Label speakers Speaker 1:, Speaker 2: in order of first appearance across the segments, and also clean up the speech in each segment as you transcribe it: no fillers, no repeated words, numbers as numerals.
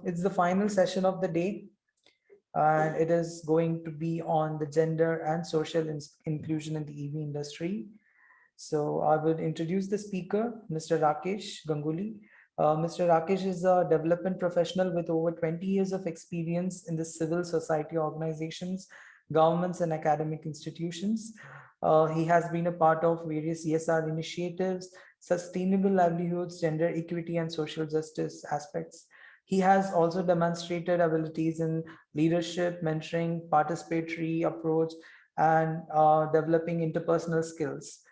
Speaker 1: It's the final session of the day, and it is going to be on the gender and social inclusion in the EV industry. So I would introduce the speaker, Mr. Rakesh Ganguly. Mr. Rakesh is a development professional with over 20 years of experience in the civil society organizations, governments, and academic institutions. He has been a part of various CSR initiatives, sustainable livelihoods, gender equity, and social justice aspects. He has also demonstrated abilities in leadership, mentoring, participatory approach, and developing interpersonal skills.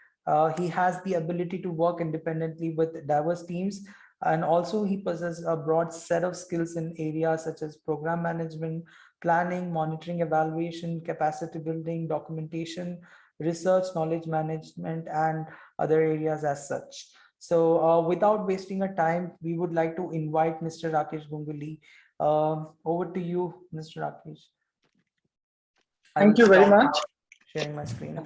Speaker 1: He has the ability to work independently with diverse teams, and also he possesses a broad set of skills in areas such as program management, planning, monitoring, evaluation, capacity building, documentation, research, knowledge management, and other areas as such. So without wasting our time, we would like to invite Mr. Rakesh Ganguly. Over to you, Mr. Rakesh. I will
Speaker 2: Thank you very
Speaker 1: stop
Speaker 2: much.
Speaker 1: sharing my screen.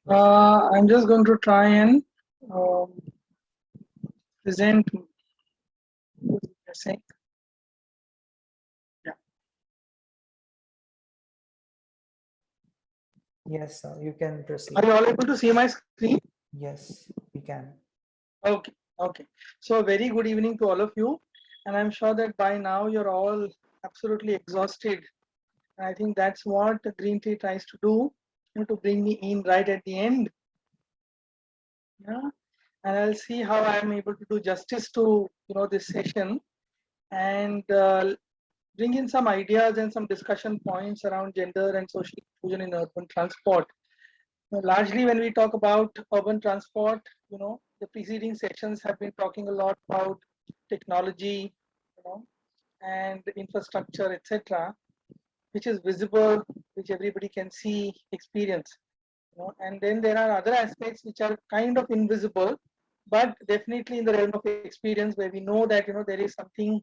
Speaker 2: I'm just going to try and present. Yeah.
Speaker 1: Yes, sir, you can proceed.
Speaker 2: Are you all able to see my screen?
Speaker 1: Yes, we can.
Speaker 2: Okay. Okay. So very good evening to all of you, and I'm sure that by now you're all absolutely exhausted. I think that's what Green Tea tries to do, to bring me in right at the end. Yeah, and I'll see how I'm able to do justice to this session, and bring in some ideas and some discussion points around gender and social inclusion in urban transport. Largely, when we talk about urban transport, the preceding sessions have been talking a lot about technology, and infrastructure, etc., which is visible, which everybody can see, experience. And then there are other aspects which are kind of invisible, but definitely in the realm of experience, where we know that there is something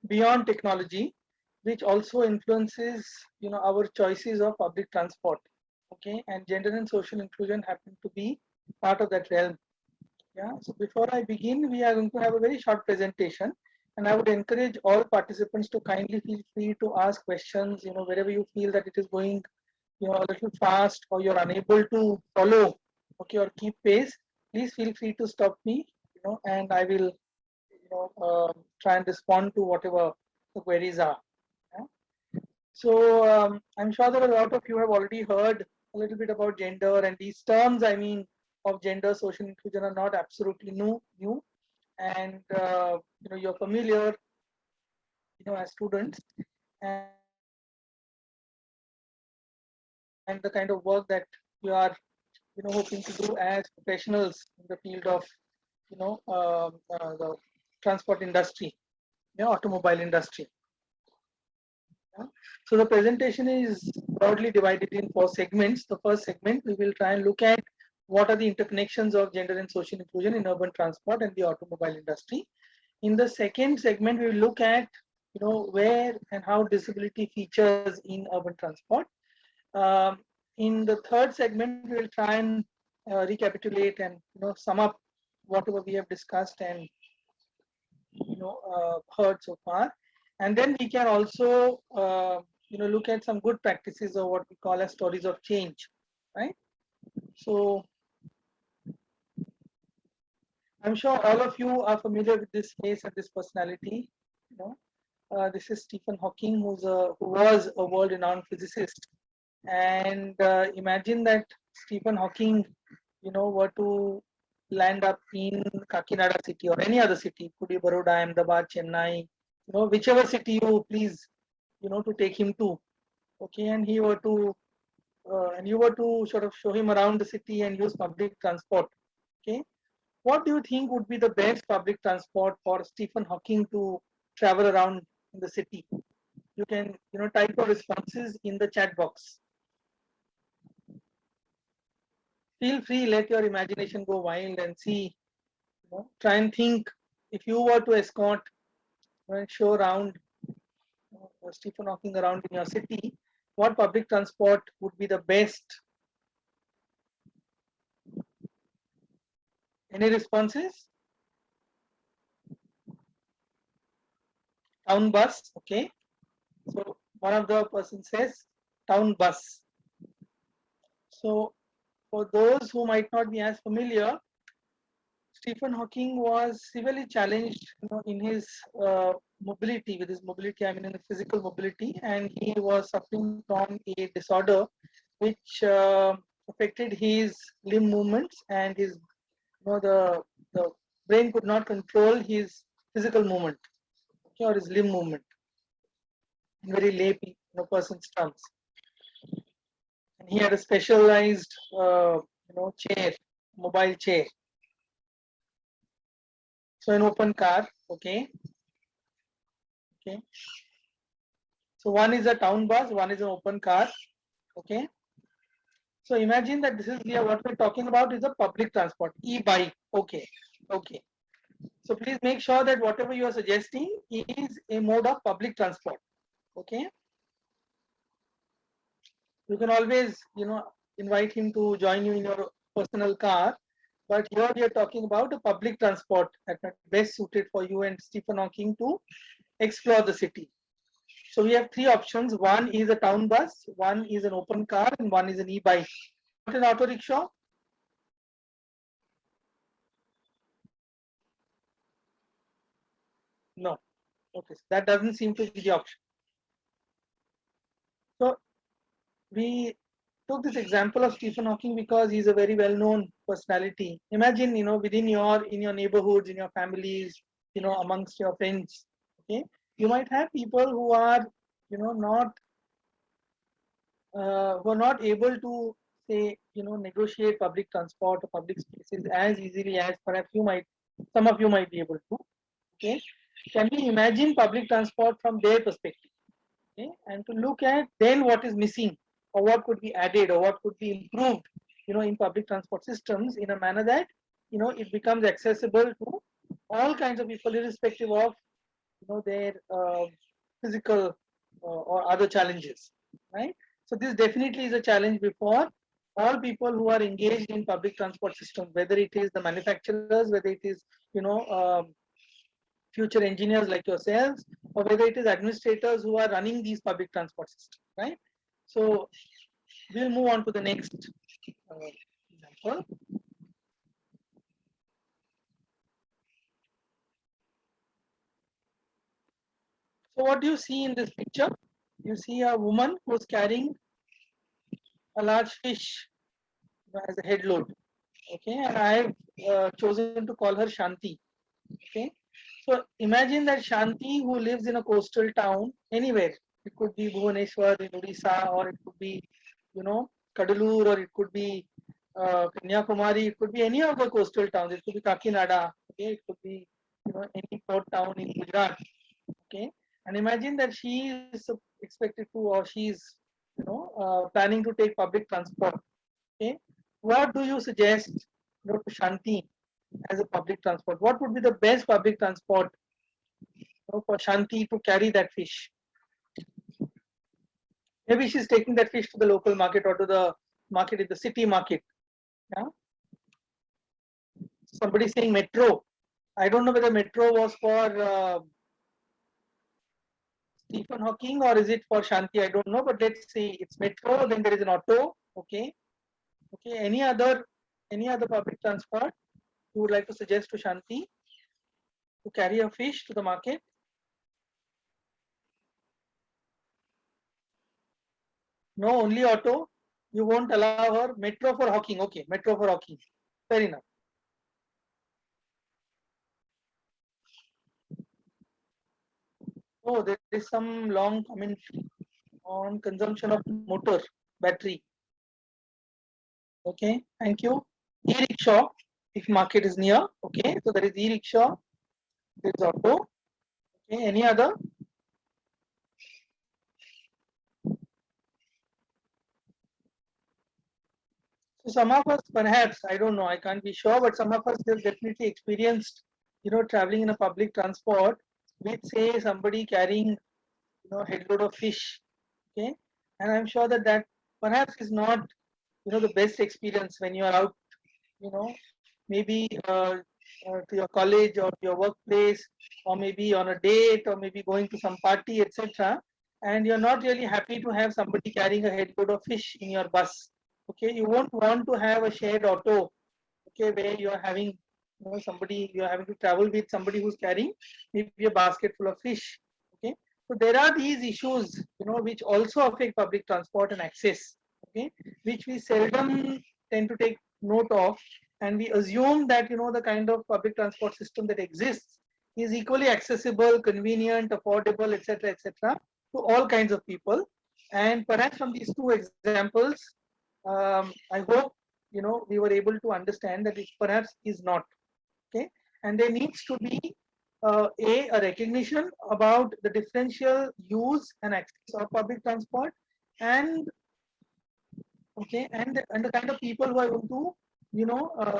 Speaker 2: beyond technology, which also influences our choices of public transport. Okay, and gender and social inclusion happen to be part of that realm. Yeah, so before I begin, we are going to have a very short presentation, and I would encourage all participants to kindly feel free to ask questions, wherever you feel that it is going a little fast, or you're unable to follow, okay, or keep pace. Please feel free to stop me, and I will try and respond to whatever the queries are. Yeah? So I'm sure that a lot of you have already heard a little bit about gender, and these terms, I mean, of gender, social inclusion are not absolutely new, and you're familiar, as students, and the kind of work that you are, hoping to do as professionals in the field of, the transport industry, automobile industry. Yeah. So the presentation is broadly divided in 4 segments. The first segment, we will try and look at what are the interconnections of gender and social inclusion in urban transport and the automobile industry. In the second segment, we will look at where and how disability features in urban transport. In the third segment, we will try and recapitulate and sum up whatever we have discussed and heard so far, and then we can also look at some good practices or what we call as stories of change, right? So I'm sure all of you are familiar with this face and this personality. This is Stephen Hawking, who was a world-renowned physicist. And imagine that Stephen Hawking, were to land up in Kakinada city or any other city, could be Baroda, Ahmedabad, Chennai, whichever city you please, to take him to. Okay, and he were to, and you were to sort of show him around the city and use public transport. Okay, what do you think would be the best public transport for Stephen Hawking to travel around in the city? You can, type your responses in the chat box. Feel free, let your imagination go wild and see, try and think, if you were to escort and show around Stephen Hawking around in your city, what public transport would be the best? Any responses? town bus. Okay, so one of the person says town bus. So for those who might not be as familiar, Stephen Hawking was severely challenged, in his mobility. With his mobility, I mean in the physical mobility, and he was suffering from a disorder which affected his limb movements, and his, the brain could not control his physical movement, okay, or his limb movement in very lay person's terms. And he had a specialized, chair, mobile chair. So an open car, okay. Okay. So one is a town bus, one is an open car, okay. So imagine that this is what we're talking about is a public transport, e-bike, okay, okay. So please make sure that whatever you are suggesting is a mode of public transport, okay. You can always, invite him to join you in your personal car, but here we are talking about a public transport that is best suited for you and Stephen Hawking to explore the city. So we have three options. One is a town bus, one is an open car, and one is an e-bike. Not an auto rickshaw. No. Okay, so that doesn't seem to be the option. So we took this example of Stephen Hawking because he's a very well-known personality. Imagine, within in your neighborhoods, in your families, amongst your friends. Okay, you might have people who are, not who are not able to say, negotiate public transport or public spaces as easily as perhaps some of you might be able to. Okay, can we imagine public transport from their perspective? Okay, and to look at then what is missing or what could be added or what could be improved, in public transport systems in a manner that, it becomes accessible to all kinds of people irrespective of, their physical or other challenges, right? So this definitely is a challenge before all people who are engaged in public transport system, whether it is the manufacturers, whether it is, future engineers like yourselves, or whether it is administrators who are running these public transport systems, right? So we'll move on to the next example. So what do you see in this picture? You see a woman who's carrying a large fish as a head load. Okay, and I've chosen to call her Shanti. Okay, so imagine that Shanti, who lives in a coastal town anywhere. It could be Bhubaneswar in Odisha, or it could be, Kadalur, or it could be Kanyakumari. It could be any of the coastal towns. It could be Kakinada. Okay, it could be, any port town in Gujarat. Okay, and imagine that she is expected to, or she's, planning to take public transport. Okay, what do you suggest, to Shanti as a public transport? What would be the best public transport, for Shanti to carry that fish? Maybe she's taking that fish to the local market or to the market in the city market. Yeah. Somebody saying metro. I don't know whether metro was for Stephen Hawking or is it for Shanti. I don't know, but let's see. It's metro. Then there is an auto. Okay. Okay. Any other public transport you would like to suggest to Shanti to carry a fish to the market? No, only auto. You won't allow her. Metro for Hawking. Okay, metro for Hawking. Fair enough. Oh, there is some long commentary on consumption of motor battery. Okay, thank you. E-rickshaw, if market is near. Okay, so there is e-rickshaw. There is auto. Okay, any other? So some of us, perhaps, I don't know, I can't be sure, but some of us have definitely experienced, traveling in a public transport with, say, somebody carrying, headload of fish. Okay, and I'm sure that perhaps is not, the best experience when you are out, maybe to your college or your workplace, or maybe on a date, or maybe going to some party, etc. And you're not really happy to have somebody carrying a head load of fish in your bus. Okay, you won't want to have a shared auto. Okay, where you are having, somebody, you are having to travel with somebody who's carrying maybe a basket full of fish. Okay, so there are these issues, which also affect public transport and access. Okay, which we seldom tend to take note of, and we assume that the kind of public transport system that exists is equally accessible, convenient, affordable, etc., etc., to all kinds of people. And perhaps from these two examples, I hope we were able to understand that it perhaps is not. Okay, and there needs to be a recognition about the differential use and access of public transport, and okay, and the kind of people who are going to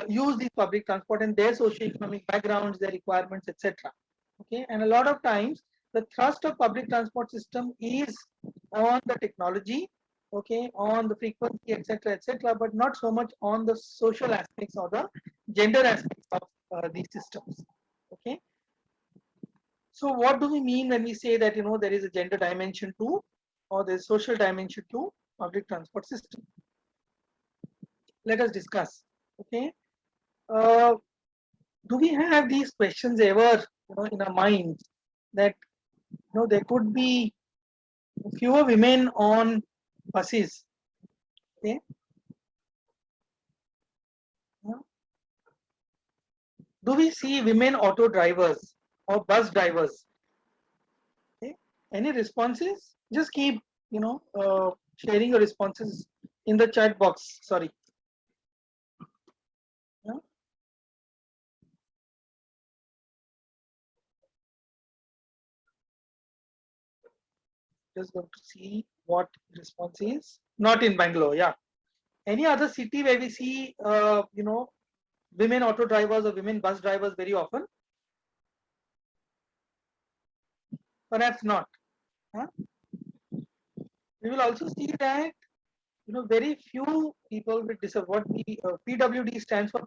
Speaker 2: use these public transport and their socio-economic backgrounds, their requirements, etc. Okay, and a lot of times the thrust of public transport system is on the technology, okay, on the frequency, etc., etc., but not so much on the social aspects or the gender aspects of these systems. Okay, so what do we mean when we say that there is a gender dimension to, or there's social dimension to public transport system? Let us discuss. Okay, uh, do we have these questions ever in our minds, that there could be fewer women on buses? Okay, do we see women auto drivers or bus drivers? Okay, any responses? Just keep sharing your responses in the chat box. Sorry. Yeah. Just going to see what response is. Not in Bangalore. Yeah. Any other city where we see women auto drivers or women bus drivers very often? Perhaps not. Huh? We will also see that very few people with what PWD stands for,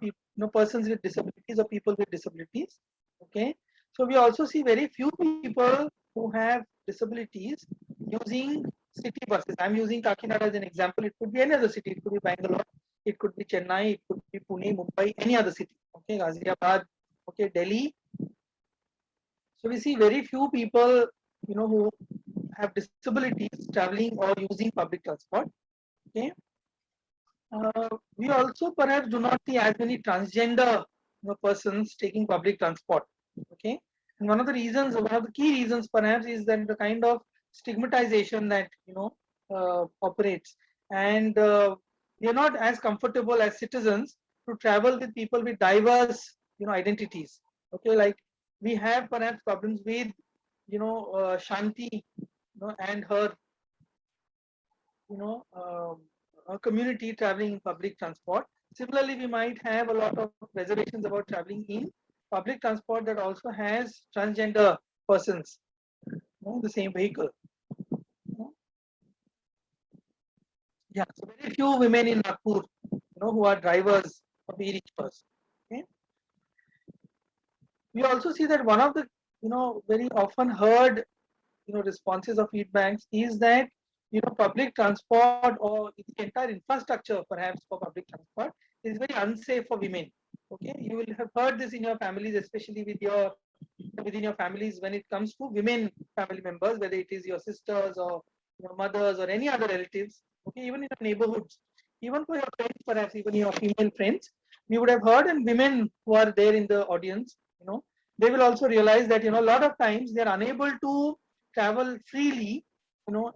Speaker 2: persons with disabilities or people with disabilities. Okay, so we also see very few people who have disabilities using city buses. I'm using Kakinada as an example. It could be any other city. It could be Bangalore. It could be Chennai. It could be Pune, Mumbai, any other city. Okay, Ghaziabad. Okay, Delhi. So we see very few people, who have disabilities traveling or using public transport. Okay. We also perhaps do not see as many transgender persons taking public transport. Okay, and one of the key reasons perhaps is that the kind of stigmatization that operates, and we are not as comfortable as citizens to travel with people with diverse identities. Okay, like we have perhaps problems with Shanti and her a community traveling in public transport. Similarly, we might have a lot of reservations about traveling in public transport that also has transgender persons in the same vehicle. Yeah, so very few women in Nagpur, who are drivers of e-rickshaws. Okay. We also see that one of the very often heard responses or feedbacks is that public transport or the entire infrastructure perhaps for public transport is very unsafe for women. Okay, you will have heard this in your families, especially within your families, when it comes to women family members, whether it is your sisters or your mothers or any other relatives. Okay, even in your neighborhoods, even for your friends, perhaps even your female friends, we would have heard, and women who are there in the audience, they will also realize that a lot of times they are unable to travel freely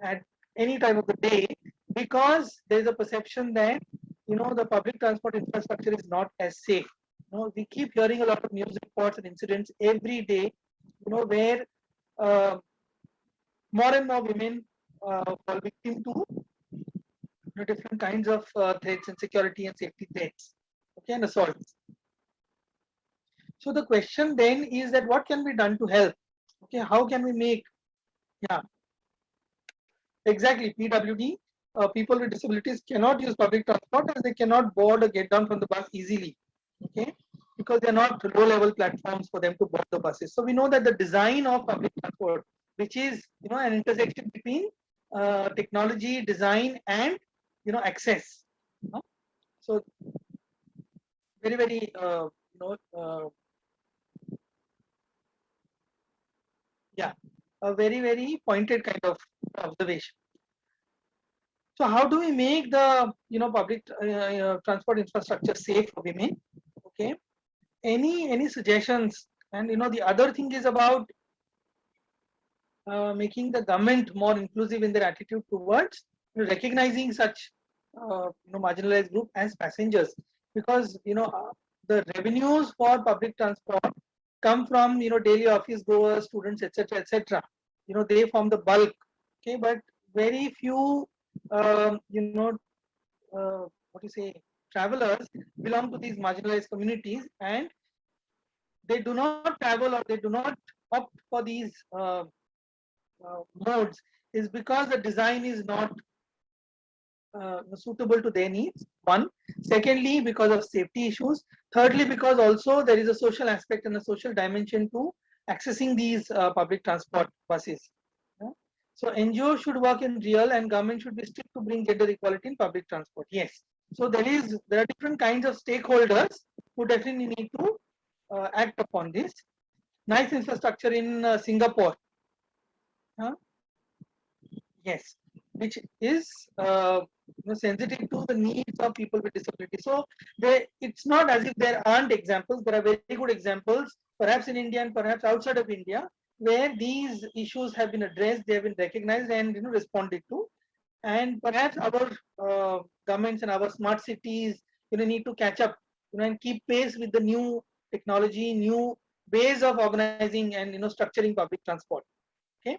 Speaker 2: at any time of the day, because there is a perception that the public transport infrastructure is not as safe. We keep hearing a lot of news reports and incidents every day, where more and more women fall victim to different kinds of threats and security and safety threats, okay, and assaults. So the question then is that what can be done to help? Okay, how can we make? Yeah, exactly. PWD, people with disabilities cannot use public transport, as they cannot board or get down from the bus easily. Okay, because they're not low-level platforms for them to board the buses. So we know that the design of public transport, which is an intersection between technology, design, and access. So very very yeah, a very very pointed kind of observation. So how do we make the public transport infrastructure safe for women? Okay, any suggestions? And the other thing is about making the government more inclusive in their attitude towards recognizing such marginalized group as passengers, because the revenues for public transport come from daily office goers, students, etc., etc. They form the bulk. Okay, but very few what you say, travelers belong to these marginalized communities, and they do not travel or they do not opt for these modes, is because the design is not suitable to their needs. One. Secondly, because of safety issues. Thirdly, because also there is a social aspect and a social dimension to accessing these public transport buses. Yeah. So NGO should work in real, and government should be strict to bring gender equality in public transport. Yes. So there are different kinds of stakeholders who definitely need to act upon this. Nice infrastructure in Singapore. Yes, which is sensitive to the needs of people with disability. So it's not as if there aren't examples. There are very good examples, perhaps in India and perhaps outside of India, where these issues have been addressed, they have been recognized and responded to. And perhaps our governments and our smart cities need to catch up and keep pace with the new technology, new ways of organizing and structuring public transport. Okay.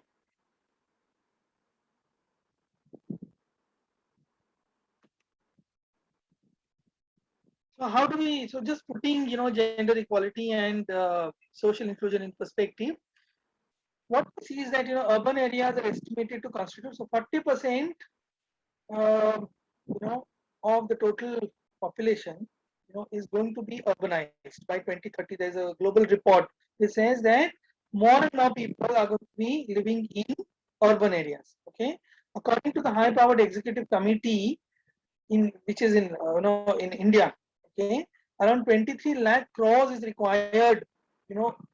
Speaker 2: So how do we, so just putting, gender equality and social inclusion in perspective, what we see is that, urban areas are estimated to constitute, so 40%, of the total population, is going to be urbanized by 2030. There's a global report that says that more and more people are going to be living in urban areas. Okay. According to the High Powered Executive Committee, which is in India, okay, around 23 lakh crores is required,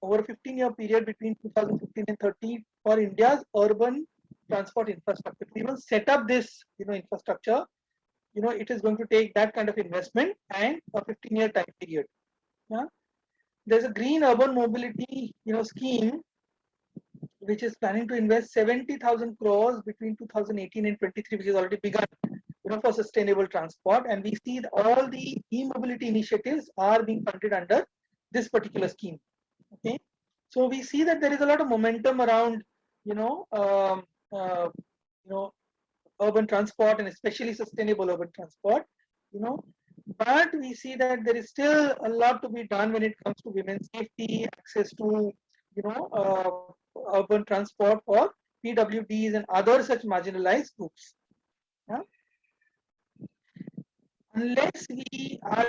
Speaker 2: over a 15-year period between 2015 and 30 for India's urban transport infrastructure. To even set up this, infrastructure, it is going to take that kind of investment and a 15-year time period. Yeah. There's a green urban mobility, scheme which is planning to invest 70,000 crores between 2018 and 23, which is already begun, for sustainable transport. And we see that all the e-mobility initiatives are being funded under this particular scheme. Okay, so we see that there is a lot of momentum around, urban transport and especially sustainable urban transport. But we see that there is still a lot to be done when it comes to women's safety, access to, urban transport for PWDs and other such marginalized groups. Yeah? Unless we are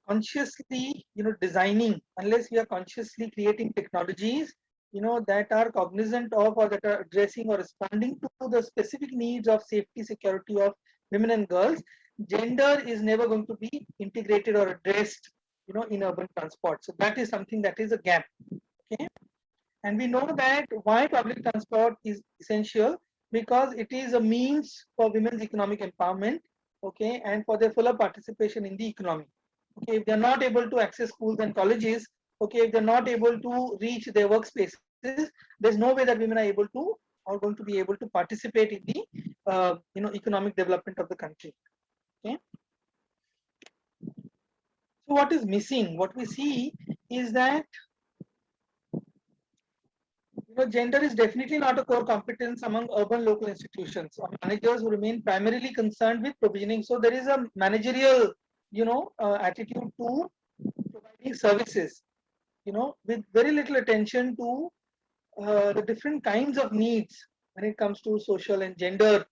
Speaker 2: consciously designing, unless we are consciously creating technologies that are cognizant of or that are addressing or responding to the specific needs of safety, security of women and girls, gender is never going to be integrated or addressed in urban transport. So that is something that is a gap. Okay, and we know that why public transport is essential, because it is a means for women's economic empowerment, okay, and for their fuller participation in the economy. Okay, if they're not able to access schools and colleges, okay, if they're not able to reach their workspaces, there's no way that women are going to be able to participate in the economic development of the country. Okay. So what is missing? What we see is that gender is definitely not a core competence among urban local institutions or managers who remain primarily concerned with provisioning. So there is a managerial, attitude to providing services, with very little attention to the different kinds of needs when it comes to social and gender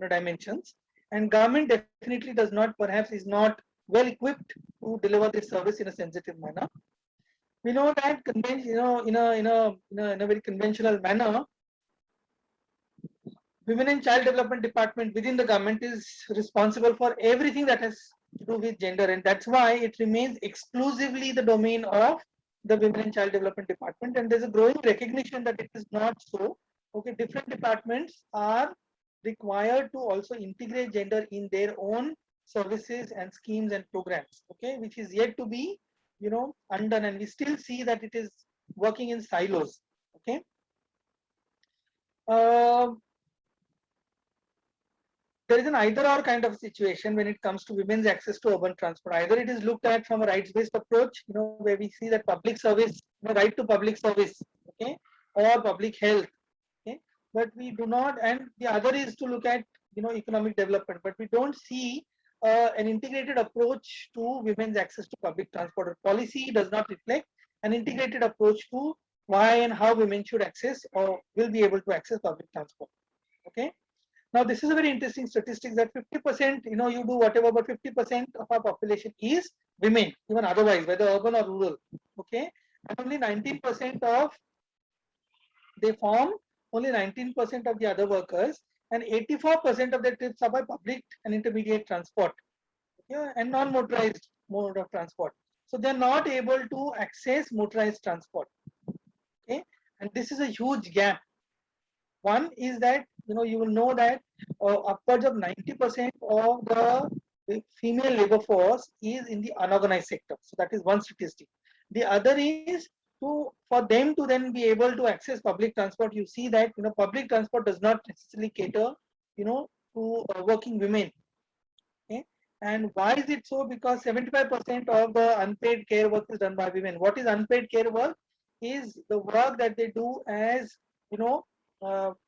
Speaker 2: dimensions. And government definitely does not, perhaps is not well equipped to deliver this service in a sensitive manner. We know that in a very conventional manner, Women and Child Development Department within the government is responsible for everything that has to do with gender, and that's why it remains exclusively the domain of the Women and Child Development Department. And there's a growing recognition that it is not so. Okay, different departments are required to also integrate gender in their own services and schemes and programs. Okay, which is yet to be, undone, and we still see that it is working in silos. Okay. There is an either or kind of situation when it comes to women's access to urban transport. Either it is looked at from a rights-based approach, where we see that public service, right to public service, okay, or public health, okay, but we do not. And the other is to look at economic development, but we don't see an integrated approach to women's access to public transport. Our policy does not reflect an integrated approach to why and how women should access or will be able to access public transport. Okay. Now, this is a very interesting statistic that 50%, you do whatever, but 50% of our population is women, even otherwise, whether urban or rural. Okay. And only 19% they form only 19% of the other workers, and 84% of their trips are by public and intermediate transport, okay, and non-motorized mode of transport. So they're not able to access motorized transport. Okay. And this is a huge gap. One is that you will know that upwards of 90% of the female labor force is in the unorganized sector. So that is one statistic. The other is for them to then be able to access public transport. You see that public transport does not necessarily cater to working women. Okay? And why is it so? Because 75% of the unpaid care work is done by women. What is unpaid care work? Is the work that they do as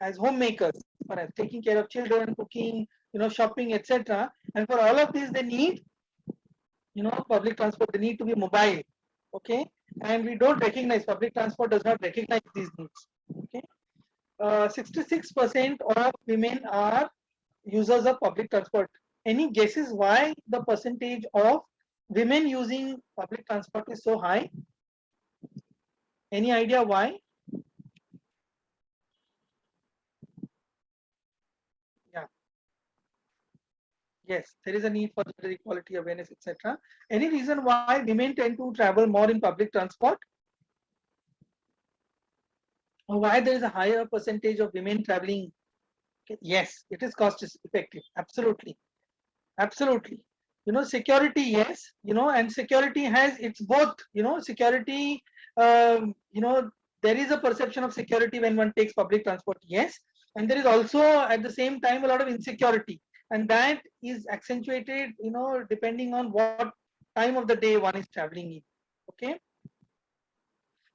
Speaker 2: as homemakers, as taking care of children, cooking, shopping, etc. And for all of this, they need, public transport. They need to be mobile. Okay, and we don't recognize, public transport does not recognize these needs. Okay, 66% of women are users of public transport. Any guesses why the percentage of women using public transport is so high? Any idea why? Yeah. Yes, there is a need for gender equality awareness, etc. Any reason why women tend to travel more in public transport? Or why there is a higher percentage of women traveling? Okay. Yes, it is cost effective. Absolutely. Absolutely. Security, yes, and security has, it's both, security, there is a perception of security when one takes public transport, yes, and there is also at the same time a lot of insecurity, and that is accentuated, depending on what time of the day one is traveling in. Okay.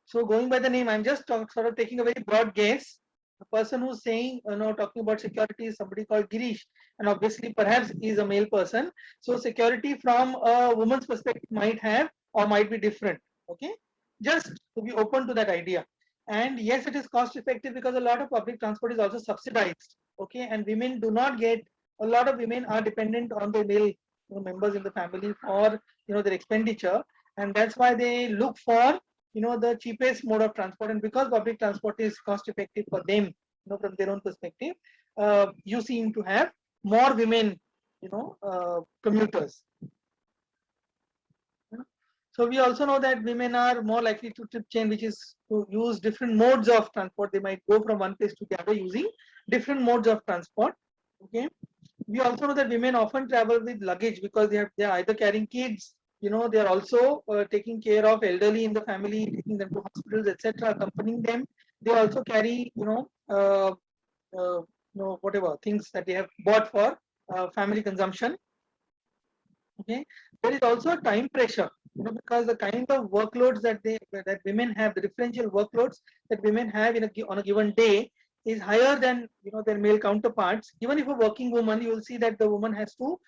Speaker 2: So going by the name, I'm just sort of taking a very broad guess. The person who's saying, talking about security is somebody called Girish, and obviously perhaps is a male person. So security from a woman's perspective might have or might be different. Okay, just to be open to that idea. And yes, it is cost effective because a lot of public transport is also subsidized. Okay, and women do not get, a lot of women are dependent on the male members in the family for their expenditure, and that's why they look for the cheapest mode of transport. And because public transport is cost effective for them, from their own perspective, you seem to have more women commuters. So we also know that women are more likely to trip chain, which is to use different modes of transport. They might go from one place to the other using different modes of transport. Okay. We also know that women often travel with luggage because they are either carrying kids, they are also taking care of elderly in the family, taking them to hospitals, etc., accompanying them. They also carry, whatever things that they have bought for family consumption. Okay, there is also time pressure, because the kind of workloads that women have, the differential workloads that women have on a given day is higher than their male counterparts. Even if a working woman, you will see that the woman has to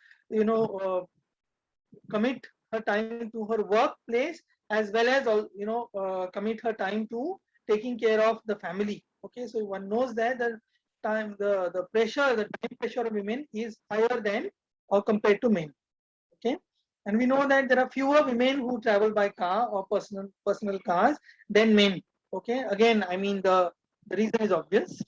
Speaker 2: commit her time to her workplace as well as commit her time to taking care of the family. Okay, so one knows that the time, the pressure, the time pressure of women is higher than or compared to men. Okay, And we know that there are fewer women who travel by car or personal cars than men. Okay, again, I mean the reason is obvious.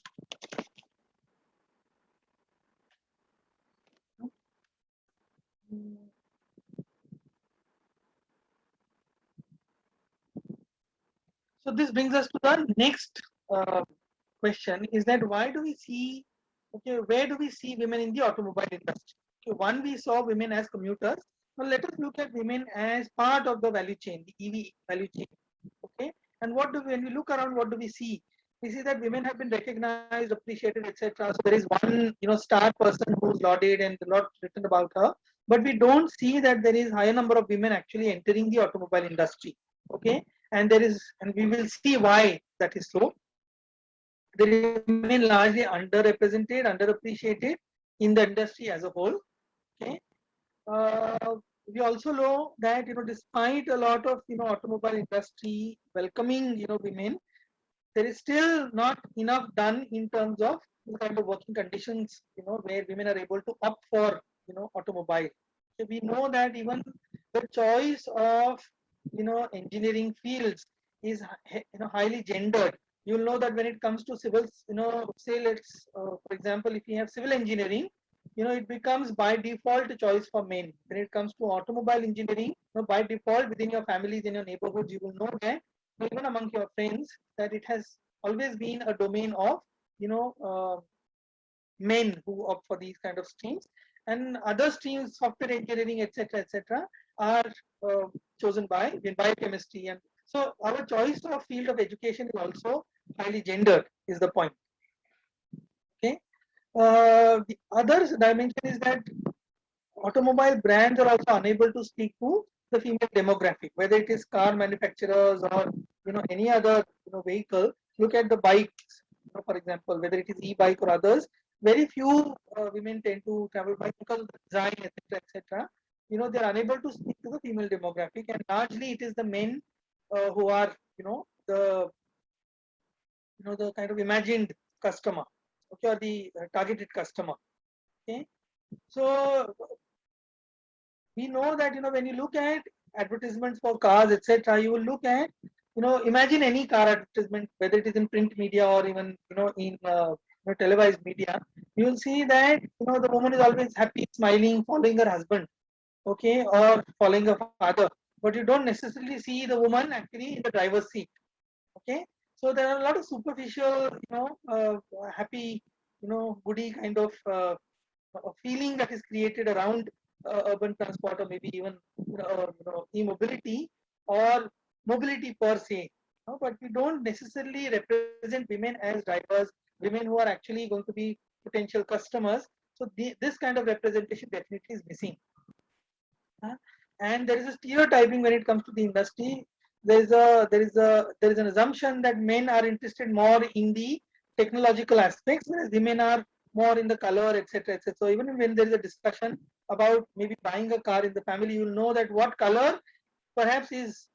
Speaker 2: So this brings us to the next question: is that why do we see, okay, where do we see women in the automobile industry? Okay, one, we saw women as commuters. Now let us look at women as part of the value chain, the EV value chain. Okay, and what do when we look around, what do we see? We see that women have been recognized, appreciated, etc. So there is one, star person who's lauded and a lot written about her, but we don't see that there is higher number of women actually entering the automobile industry. Okay, and we will see why that is so. They remain largely underrepresented, underappreciated in the industry as a whole. Okay, we also know that despite a lot of automobile industry welcoming women, there is still not enough done in terms of the kind of working conditions where women are able to opt for automobile. So we know that even the choice of engineering fields is highly gendered. You'll know that when it comes to civil, say let's for example, if you have civil engineering, it becomes by default a choice for men. When it comes to automobile engineering, by default within your families, in your neighborhoods, you will know that even among your friends that it has always been a domain of men who opt for these kind of streams, and other streams, software engineering, etc., are uh, chosen by biochemistry. And so our choice of field of education is also highly gendered, is the point. Okay, the other dimension is that automobile brands are also unable to speak to the female demographic, whether it is car manufacturers or any other vehicle. Look at the bikes, for example, whether it is e-bike or others. Very few women tend to travel bike because of the design, etc. They are unable to speak to the female demographic, and largely it is the men who are the the kind of imagined customer, okay, or the targeted customer. Okay, so we know that when you look at advertisements for cars, etc., you will look at imagine any car advertisement, whether it is in print media or even in televised media. You will see that the woman is always happy, smiling, following her husband, okay, or following her father, but you don't necessarily see the woman actually in the driver's seat. Okay, so there are a lot of superficial happy goody kind of a feeling that is created around urban transport, or maybe even e-mobility or mobility per se. But we don't necessarily represent women as drivers, women who are actually going to be potential customers. So this kind of representation definitely is missing. And there is a stereotyping when it comes to the industry. There is an assumption that men are interested more in the technological aspects, whereas women are more in the color, etc. So even when there is a discussion about maybe buying a car in the family, you will know that what color perhaps is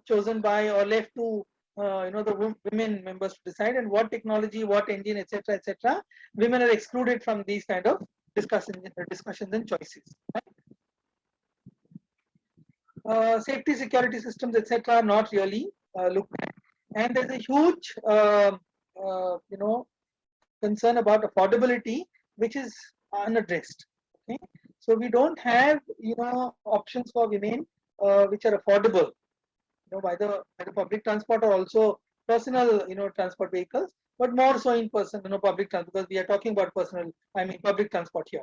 Speaker 2: chosen by or left to the women members to decide, and what technology, what engine, etc. Women are excluded from these kind of discussions and choices. Safety, security systems, etc., are not really looked at, and there's a huge, concern about affordability, which is unaddressed. Okay, so we don't have options for women which are affordable, by the public transport or also personal transport vehicles, but more so in person public transport, because we are talking about public transport here.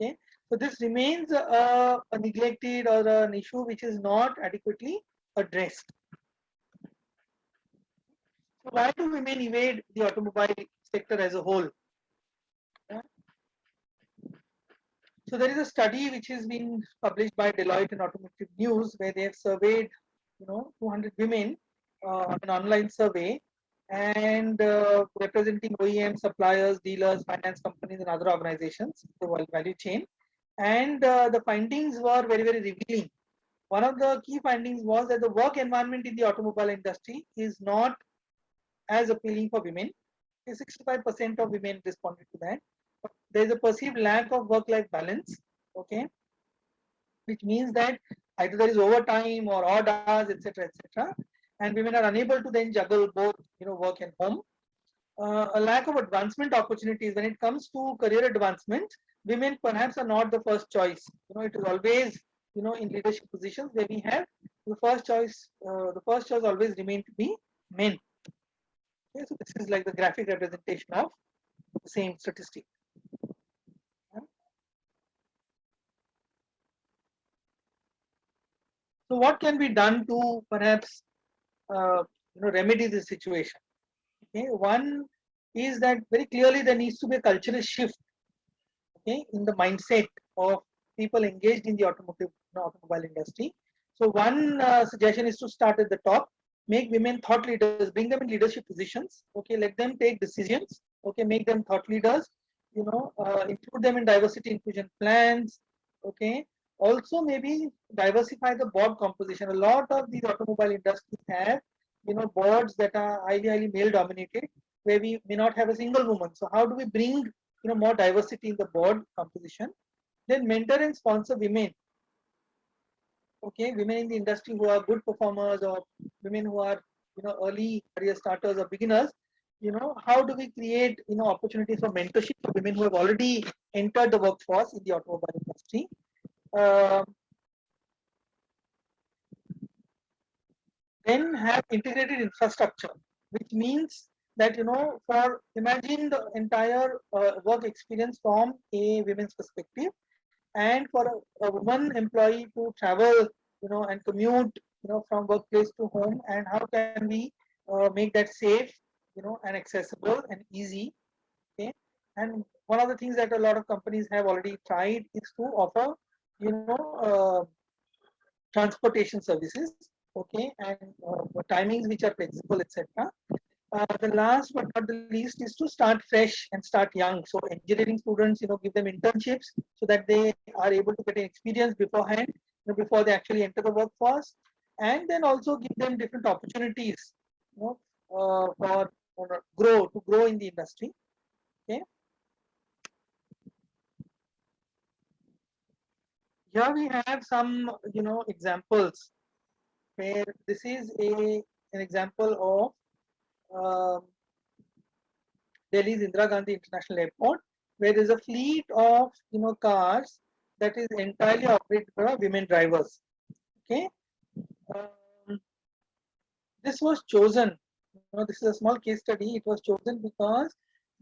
Speaker 2: Okay, so this remains a neglected or an issue which is not adequately addressed. So why do women evade the automobile sector as a whole? Yeah. So there is a study which has been published by Deloitte and Automotive News, where they have surveyed 200 women on an online survey, and representing OEM suppliers, dealers, finance companies, and other organizations, the world value chain. And the findings were very, very revealing. One of the key findings was that the work environment in the automobile industry is not as appealing for women. 65% of women responded to that. There is a perceived lack of work-life balance. Okay, which means that either there is overtime or odd hours, etc., etc., and women are unable to then juggle both, work and home. A lack of advancement opportunities when it comes to career advancement. Women perhaps are not the first choice. It is always, in leadership positions where we have the first choice. The first choice always remain to be men. Okay, so this is like the graphic representation of the same statistic. So what can be done to perhaps remedy this situation? Okay, one is that very clearly there needs to be a cultural shift, okay, in the mindset of people engaged in the automobile industry. So one suggestion is to start at the top, make women thought leaders, bring them in leadership positions, okay, let them take decisions, okay, make them thought leaders, include them in diversity inclusion plans, okay. Also maybe diversify the board composition. A lot of these automobile industries have, boards that are highly male dominated, where we may not have a single woman. So how do we bring, more diversity in the board composition? Then mentor and sponsor women, okay, women in the industry who are good performers, or women who are, early career starters or beginners. How do we create, opportunities for mentorship for women who have already entered the workforce in the automobile industry? Then have integrated infrastructure, which means that, for imagine the entire work experience from a women's perspective, and for a woman employee to travel, and commute, from workplace to home, and how can we make that safe, and accessible and easy. Okay, and one of the things that a lot of companies have already tried is to offer, transportation services, okay, and timings which are flexible, etc. The last but not the least is to start fresh and start young. So engineering students, give them internships so that they are able to get an experience beforehand, before they actually enter the workforce, and then also give them different opportunities, for grow in the industry. Okay. Here we have some, examples where this is an example of Delhi's Indira Gandhi International Airport, where there is a fleet of, cars that is entirely operated by women drivers. Okay, this was chosen. This is a small case study. It was chosen because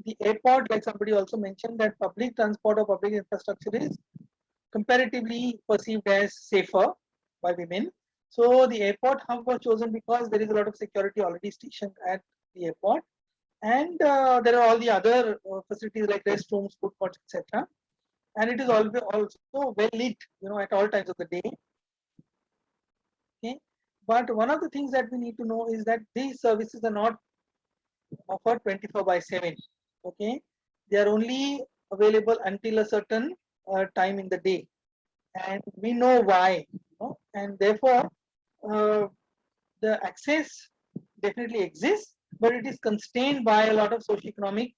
Speaker 2: the airport, like somebody also mentioned, that public transport or public infrastructure is comparatively perceived as safer by women. So the airport hub was chosen because there is a lot of security already stationed at the airport, and there are all the other facilities like restrooms, food courts, etc. And it is always also well lit, at all times of the day. Okay, but one of the things that we need to know is that these services are not offered 24/7. Okay, they are only available until a certain time in the day, and we know why. And therefore the access definitely exists, but it is constrained by a lot of socio-economic,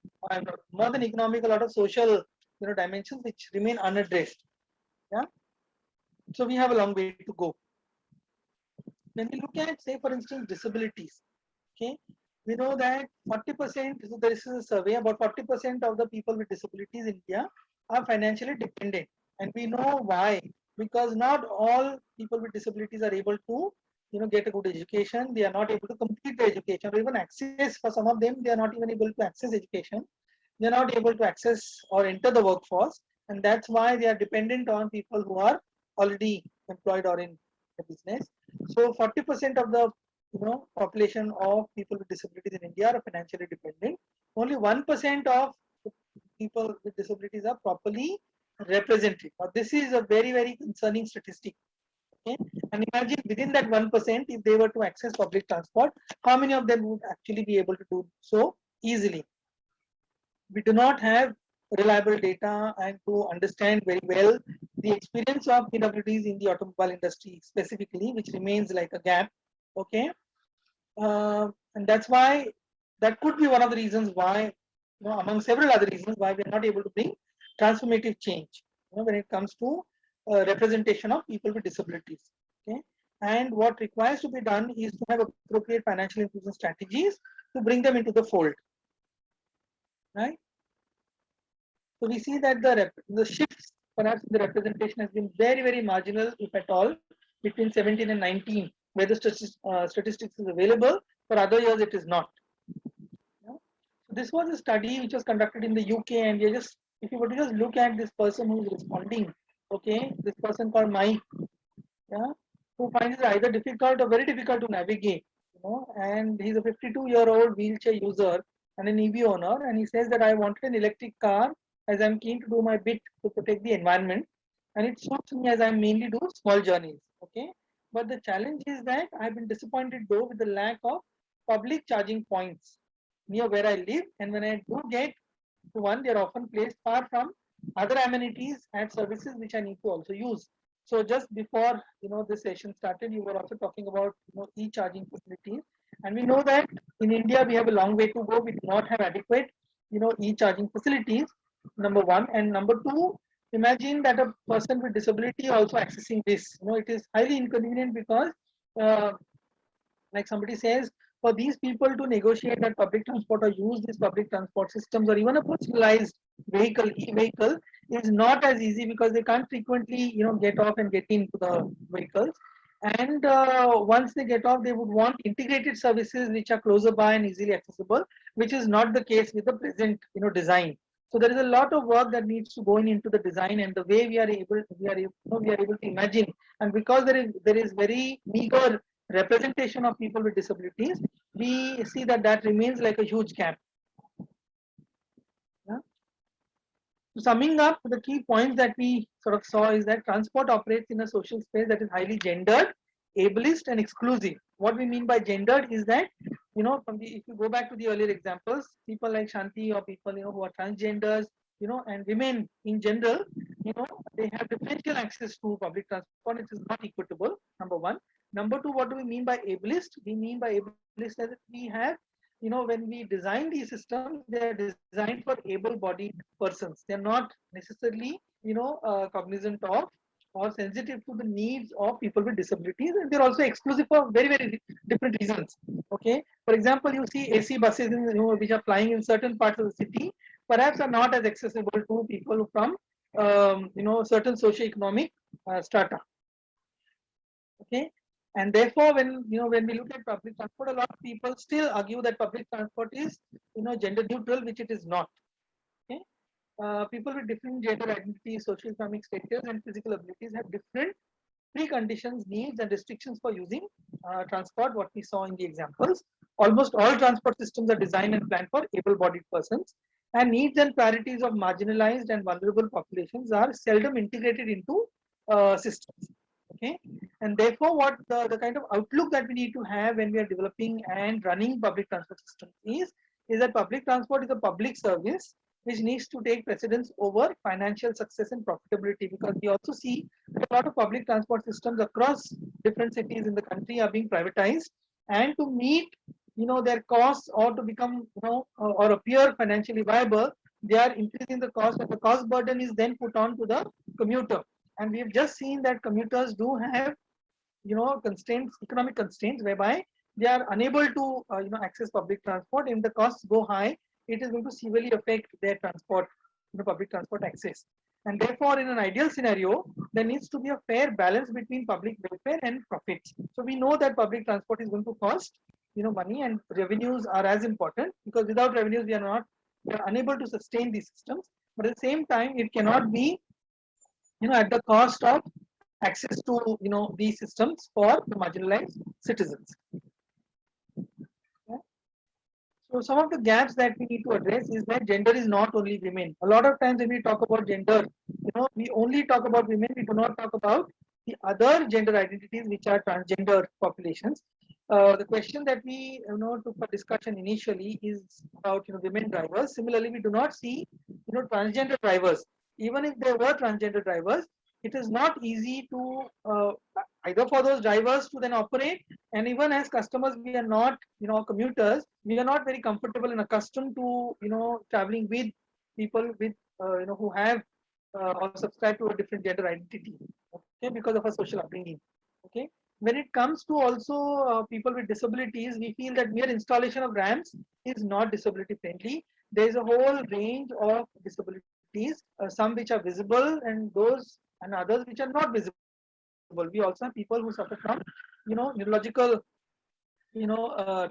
Speaker 2: more than economic, a lot of social, dimensions which remain unaddressed. Yeah, so we have a long way to go. When we look at, say, for instance, disabilities, okay, we know that 40%, so there is a survey, about 40% of the people with disabilities in India are financially dependent. And we know why, because not all people with disabilities are able to, get a good education. They are not able to complete the education, or even access. For some of them, they are not even able to access education. They are not able to access or enter the workforce. And that's why they are dependent on people who are already employed or in the business. So 40% of the population of people with disabilities in India are financially dependent. Only 1% of people with disabilities are properly represented. Now, this is a very concerning statistic. Okay? And imagine within that 1%, if they were to access public transport, how many of them would actually be able to do so easily? We do not have reliable data and to understand very well the experience of PWDs in the automobile industry specifically, which remains like a gap. Okay, and that's why that could be one of the reasons why, among several other reasons why we are not able to bring transformative change, when it comes to representation of people with disabilities. Okay, and what requires to be done is to have appropriate financial inclusion strategies to bring them into the fold. Right. So we see that the shifts perhaps in the representation has been very marginal, if at all, between 17 and 19, where the statistics is available. For other years, it is not. Yeah. So this was a study which was conducted in the UK, and we just, if you were to just look at this person who is responding, okay, this person called Mike, yeah, who finds it either difficult or very difficult to navigate, and he's a 52-year-old wheelchair user and an EV owner, and he says that I wanted an electric car as I'm keen to do my bit to protect the environment, and it suits me as I mainly do small journeys. Okay, but the challenge is that I've been disappointed though with the lack of public charging points near where I live, and when I do get to one, they are often placed far from other amenities and services which I need to also use. So just before this session started, you were also talking about e-charging facilities, and we know that in India we have a long way to go. We do not have adequate e-charging facilities. Number one, and number two, imagine that a person with disability also accessing this. It is highly inconvenient because, like somebody says, for these people to negotiate that public transport or use these public transport systems or even a personalized vehicle, e-vehicle, is not as easy because they can't frequently, get off and get into the vehicles. And once they get off, they would want integrated services which are closer by and easily accessible, which is not the case with the present, design. So there is a lot of work that needs to go into the design and the way we are able to imagine. And because there is very meager representation of people with disabilities, we see that remains like a huge gap. Yeah. So summing up, the key points that we sort of saw is that transport operates in a social space that is highly gendered, ableist, and exclusive. What we mean by gendered is that, if you go back to the earlier examples, people like Shanti or people who are transgenders, and women in general, they have differential access to public transport. It is not equitable. Number one. Number two, what do we mean by ableist? We mean by ableist that we have, when we design these systems, they are designed for able-bodied persons. They are not necessarily, cognizant of or sensitive to the needs of people with disabilities, and they're also exclusive for very different reasons. Okay, for example, you see AC buses which are flying in certain parts of the city, perhaps are not as accessible to people from certain socio-economic strata. Okay, and therefore when we look at public transport, a lot of people still argue that public transport is gender neutral, which it is not. Okay, people with different gender identities, socio-economic status, and physical abilities have different preconditions, needs, and restrictions for using transport. What we saw in the examples, almost all transport systems are designed and planned for able-bodied persons, and needs and priorities of marginalized and vulnerable populations are seldom integrated into systems. Okay, and therefore what the kind of outlook that we need to have when we are developing and running public transport systems is that public transport is a public service which needs to take precedence over financial success and profitability, because we also see that a lot of public transport systems across different cities in the country are being privatized, and to meet their costs or to become or appear financially viable, they are increasing the cost, and the cost burden is then put on to the commuter. And we have just seen that commuters do have constraints, economic constraints, whereby they are unable to access public transport. If the costs go high, it is going to severely affect their transport, public transport access. And therefore, in an ideal scenario, there needs to be a fair balance between public welfare and profits. So we know that public transport is going to cost money, and revenues are as important, because without revenues we are unable to sustain these systems. But at the same time, it cannot be at the cost of access to these systems for the marginalized citizens. So some of the gaps that we need to address is that gender is not only women. A lot of times when we talk about gender, we only talk about women. We do not talk about the other gender identities, which are transgender populations. The question that we took for discussion initially is about women drivers. Similarly, we do not see transgender drivers. Even if there were transgender drivers, it is not easy to either for those drivers to then operate, and even as customers, we are not commuters, we are not very comfortable and accustomed to traveling with people with who have or subscribe to a different gender identity, okay, because of a social upbringing. Okay, when it comes to also people with disabilities, we feel that mere installation of ramps is not disability friendly. There is a whole range of disabilities, some which are visible and those and others which are not visible. We also have people who suffer from, neurological,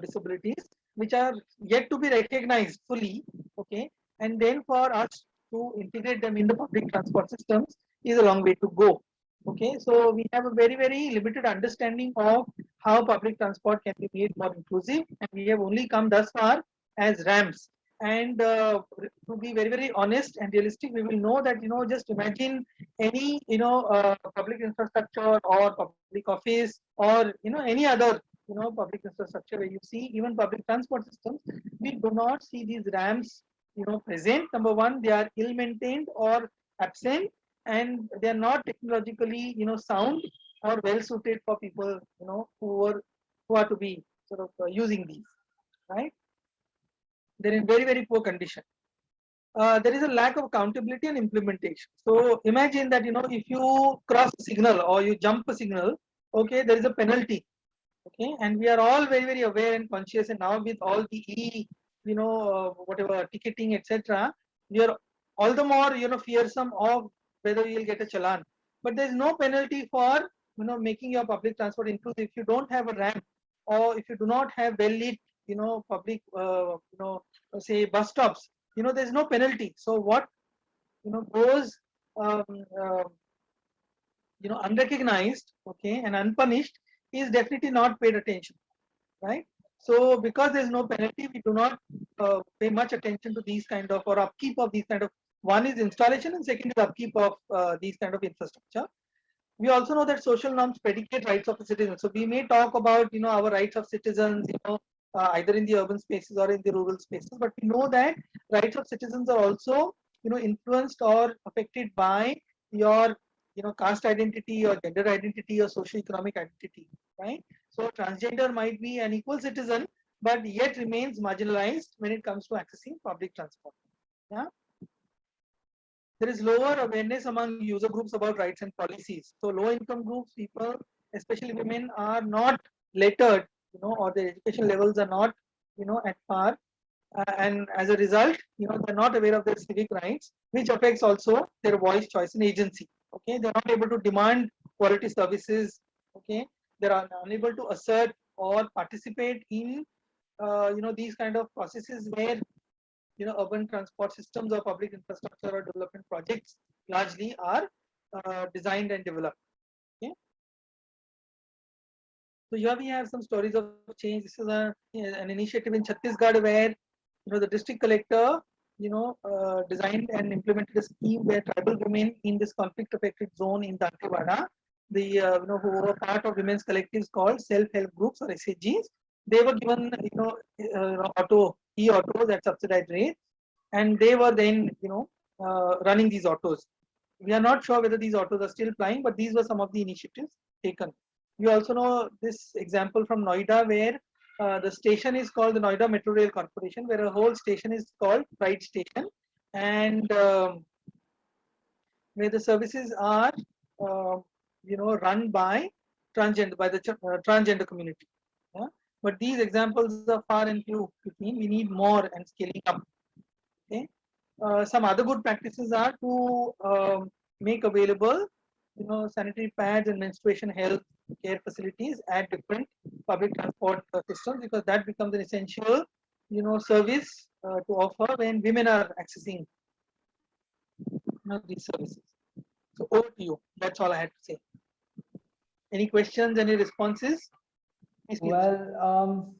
Speaker 2: disabilities which are yet to be recognized fully. Okay, and then for us to integrate them in the public transport systems is a long way to go. Okay, so we have a very limited understanding of how public transport can be made more inclusive, and we have only come thus far as ramps. And to be very honest and realistic, we will know that, just imagine any, public infrastructure or public office or, any other, public infrastructure where you see even public transport systems, we do not see these ramps, present. Number one, they are ill maintained or absent, and they are not technologically, sound or well suited for people, who are to be sort of using these, right? They're in very poor condition. There is a lack of accountability and implementation. So imagine that, if you cross a signal or you jump a signal, okay, there is a penalty. Okay, and we are all very aware and conscious, and now with all the whatever ticketing, etc., we are all the more, fearsome of whether you'll get a challan. But there is no penalty for, making your public transport inclusive. If you don't have a ramp, or if you do not have well lit, public say bus stops, there's no penalty. So what, goes um, uh, unrecognized, okay, and unpunished is definitely not paid attention, right? So because there's no penalty, we do not pay much attention to these kind of, or upkeep of these kind of, one is installation and second is upkeep of these kind of infrastructure. We also know that social norms predicate rights of the citizens. So we may talk about, our rights of citizens, either in the urban spaces or in the rural spaces, but we know that rights of citizens are also, influenced or affected by your, caste identity or gender identity or socio-economic identity, right? So transgender might be an equal citizen, but yet remains marginalized when it comes to accessing public transport. Yeah. There is lower awareness among user groups about rights and policies. So low income groups, people, especially women, are not lettered, or their education levels are not, at par. And as a result, they're not aware of their civic rights, which affects also their voice, choice, and agency. Okay, they're not able to demand quality services. Okay, they are unable to assert or participate in, these kind of processes where, urban transport systems or public infrastructure or development projects largely are designed and developed. Okay. So here we have some stories of change. This is an initiative in Chhattisgarh where, the district collector, designed and implemented a scheme where tribal women in this conflict affected zone in Dantewada, the who were part of women's collectives called self-help groups or SHGs, they were given, e-autos at subsidized rates, and they were then, running these autos. We are not sure whether these autos are still plying, but these were some of the initiatives taken. You also know this example from Noida where the station is called the Noida Metro Rail Corporation, where a whole station is called Pride Station, and where the services are, run by the transgender community. Yeah? But these examples are far and few between. We need more and scaling up. Okay. Some other good practices are to make available, sanitary pads and menstruation health care facilities at different public transport systems, because that becomes an essential, service to offer when women are accessing, these services. So over to you. That's all I had to say. Any questions? Any responses?
Speaker 1: Well,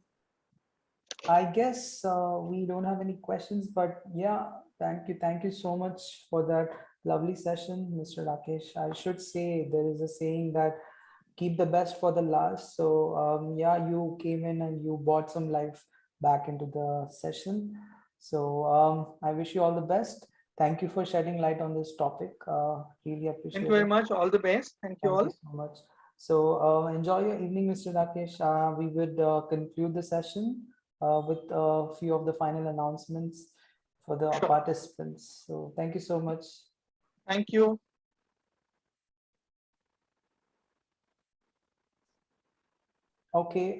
Speaker 1: I guess we don't have any questions, but yeah, thank you so much for that lovely session, Mr. Rakesh. I should say there is a saying that keep the best for the last. So yeah, you came in and you brought some life back into the session. So I wish you all the best. Thank you for shedding light on this topic. Really appreciate it.
Speaker 2: Thank you very much. All the best. Thank you all.
Speaker 1: Thank you so much. So enjoy your evening, Mr. Rakesh. We would conclude the session with a few of the final announcements for the participants. So thank you so much.
Speaker 2: Thank you.
Speaker 1: Okay.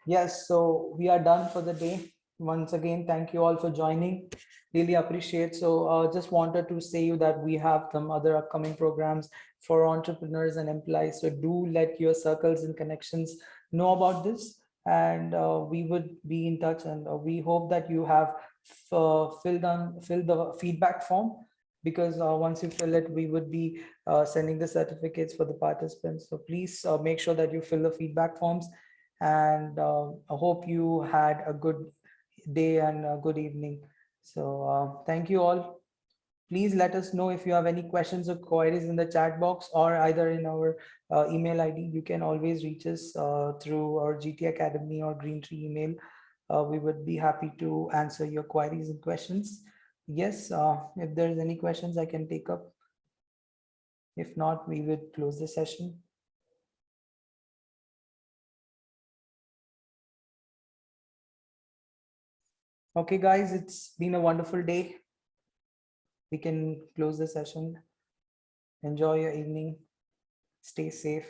Speaker 1: Yes, so we are done for the day. Once again, thank you all for joining. Really appreciate. So just wanted to say you that we have some other upcoming programs for entrepreneurs and employees. So do let your circles and connections know about this. And we would be in touch. And we hope that you have filled the feedback form, because once you fill it, we would be sending the certificates for the participants. So please make sure that you fill the feedback forms, and I hope you had a good day and a good evening. So thank you all. Please let us know if you have any questions or queries in the chat box, or either in our email ID. You can always reach us through our GT Academy or Green Tree email. We would be happy to answer your queries and questions. Yes, if there's any questions I can take up. If not, we would close the session. Okay, guys, it's been a wonderful day. We can close the session. Enjoy your evening. Stay safe.